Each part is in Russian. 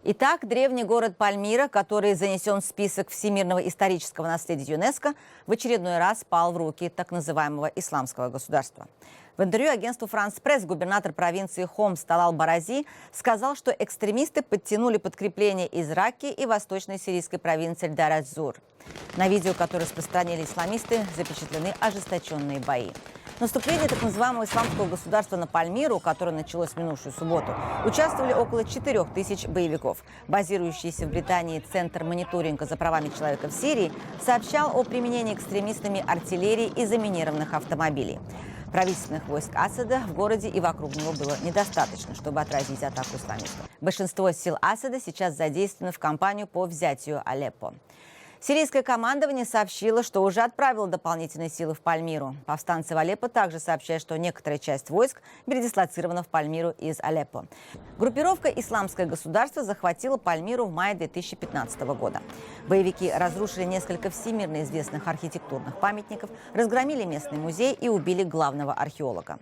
Итак, древний город Пальмира, который занесен в список всемирного исторического наследия ЮНЕСКО, в очередной раз пал в руки так называемого исламского государства. В интервью агентству «Франс Пресс» губернатор провинции Хомс Талал Барази сказал, что экстремисты подтянули подкрепление из Раки и восточной сирийской провинции Эль-Дар-Ад-Зур. На видео, которое распространили исламисты, запечатлены ожесточенные бои. Наступление так называемого исламского государства на Пальмиру, которое началось в минувшую субботу, участвовали около 4000 боевиков. Базирующийся в Британии Центр мониторинга за правами человека в Сирии сообщал о применении экстремистами артиллерии и заминированных автомобилей. Правительственных войск Асада в городе и вокруг него было недостаточно, чтобы отразить атаку исламистов. Большинство сил Асада сейчас задействованы в кампанию по взятию Алеппо. Сирийское командование сообщило, что уже отправило дополнительные силы в Пальмиру. Повстанцы в Алеппо также сообщают, что некоторая часть войск передислоцирована в Пальмиру из Алеппо. Группировка «Исламское государство» захватила Пальмиру в мае 2015 года. Боевики разрушили несколько всемирно известных архитектурных памятников, разгромили местный музей и убили главного археолога.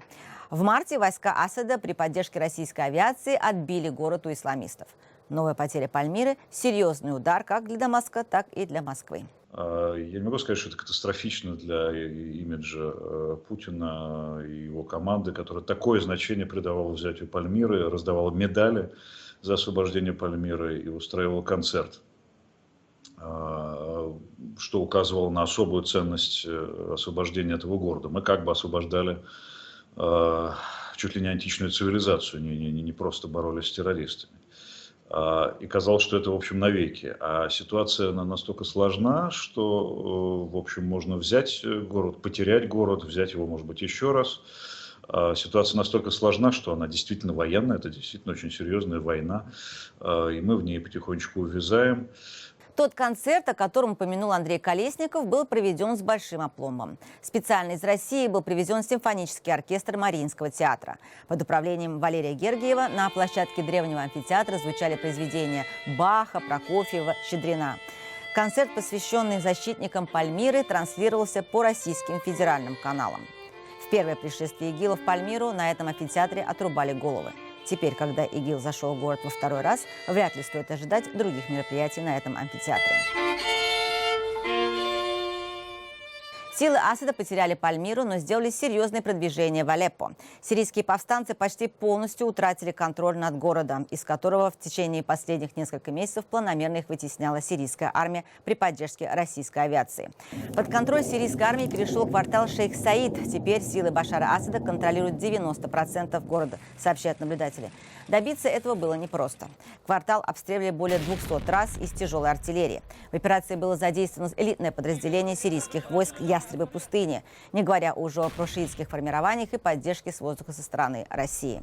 В марте войска Асада при поддержке российской авиации отбили город у исламистов. Новая потеря Пальмиры – серьезный удар как для Дамаска, так и для Москвы. Я не могу сказать, что это катастрофично для имиджа Путина и его команды, которая такое значение придавала взятию Пальмиры, раздавала медали за освобождение Пальмиры и устраивала концерт, что указывало на особую ценность освобождения этого города. Мы как бы освобождали чуть ли не античную цивилизацию, не просто боролись с террористами. И казалось, что это, в общем, навеки. А ситуация она настолько сложна, что, в общем, можно взять город, потерять город, взять его, может быть, еще раз. Ситуация настолько сложна, что она действительно военная, это действительно очень серьезная война, и мы в ней потихонечку увязаем. Тот концерт, о котором упомянул Андрей Колесников, был проведен с большим опломбом. Специально из России был привезен симфонический оркестр Мариинского театра. Под управлением Валерия Гергиева на площадке древнего амфитеатра звучали произведения Баха, Прокофьева, Щедрина. Концерт, посвященный защитникам Пальмиры, транслировался по российским федеральным каналам. В первое пришествие ИГИЛа в Пальмиру на этом амфитеатре отрубали головы. Теперь, когда ИГИЛ зашел в город во второй раз, вряд ли стоит ожидать других мероприятий на этом амфитеатре. Силы Асада потеряли Пальмиру, но сделали серьезное продвижение в Алеппо. Сирийские повстанцы почти полностью утратили контроль над городом, из которого в течение последних нескольких месяцев планомерно их вытесняла сирийская армия при поддержке российской авиации. Под контроль сирийской армии перешел квартал Шейх Саид. Теперь силы Башара Асада контролируют 90% города, сообщают наблюдатели. Добиться этого было непросто. Квартал обстреливали более 200 раз из тяжелой артиллерии. В операции было задействовано элитное подразделение сирийских войск «Ястребы пустыни», не говоря уже о прошиитских формированиях и поддержке с воздуха со стороны России.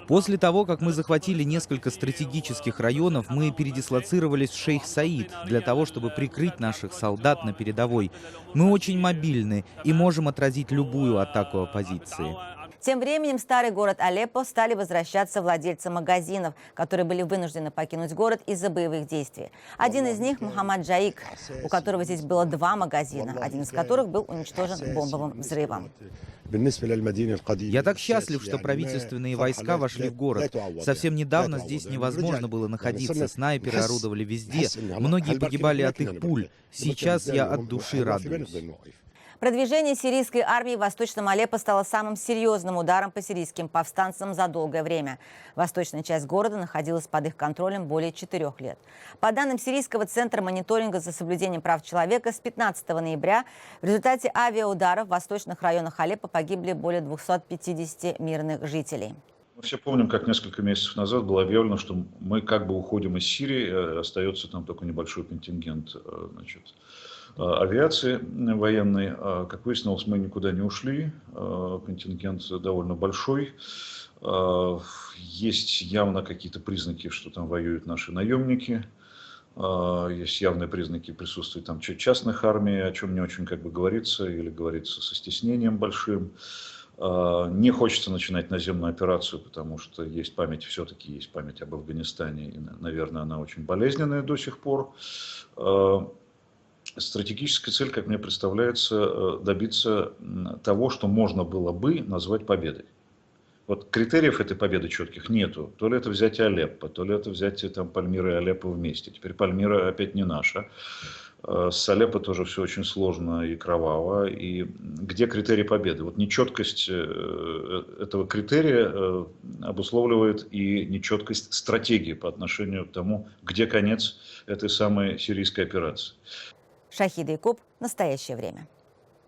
После того, как мы захватили несколько стратегических районов, мы передислоцировались в Шейх-Саид для того, чтобы прикрыть наших солдат на передовой. Мы очень мобильны и можем отразить любую атаку оппозиции. Тем временем в старый город Алеппо стали возвращаться владельцы магазинов, которые были вынуждены покинуть город из-за боевых действий. Один из них – Мухаммад Джаик, у которого здесь было 2 магазина, один из которых был уничтожен бомбовым взрывом. Я так счастлив, что правительственные войска вошли в город. Совсем недавно здесь невозможно было находиться, снайперы орудовали везде, многие погибали от их пуль. Сейчас я от души радуюсь. Продвижение сирийской армии в Восточном Алеппо стало самым серьезным ударом по сирийским повстанцам за долгое время. Восточная часть города находилась под их контролем более 4 лет. По данным Сирийского центра мониторинга за соблюдением прав человека, с 15 ноября в результате авиаударов в восточных районах Алеппо погибли более 250 мирных жителей. Мы все помним, как несколько месяцев назад было объявлено, что мы как бы уходим из Сирии, остается там только небольшой контингент, авиации военной. Как выяснилось, мы никуда не ушли, контингент довольно большой. Есть явно какие-то признаки, что там воюют наши наемники. Есть явные признаки присутствия там частных армий, о чем не очень как бы говорится, или говорится со стеснением большим. Не хочется начинать наземную операцию, потому что есть память, все-таки есть память об Афганистане, и, наверное, она очень болезненная до сих пор. Стратегическая цель, как мне представляется, добиться того, что можно было бы назвать победой. Вот критериев этой победы четких нету. То ли это взятие Алеппо, то ли это взятие там Пальмиры и Алеппо вместе. Теперь Пальмира опять не наша. С Алеппо тоже все очень сложно и кроваво. И где критерий победы? Вот нечеткость этого критерия обусловливает и нечеткость стратегии по отношению к тому, где конец этой самой сирийской операции. Шахид Якуб. Настоящее время.